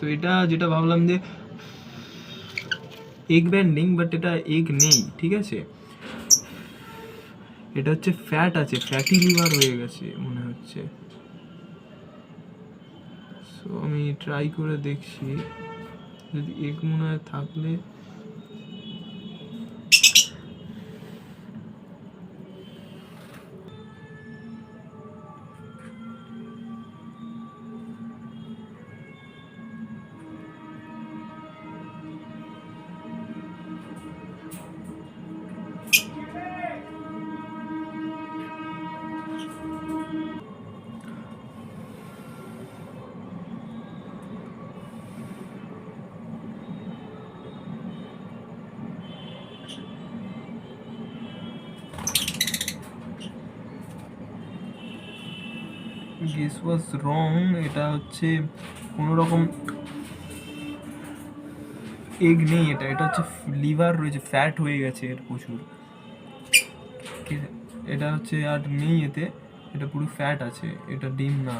তো এটা যেটা ভাবলাম যে এগ ব্যান্ডিং, বাট এটা এগ নেই, ঠিক আছে, এটা হচ্ছে ফ্যাট আছে, ফ্যাটি লিভার হয়ে গেছে মনে হচ্ছে। সো আমি ট্রাই করে দেখছি, যদি এগ মনে হয় থাকলে গেস ওয়াজ রং। এটা হচ্ছে কোনো রকম এগ নেই, এটা এটা হচ্ছে লিভার রয়েছে, ফ্যাট হয়ে গেছে এর প্রচুর, এটা হচ্ছে আর নেই এতে, এটা পুরো ফ্যাট আছে, এটা ডিম না।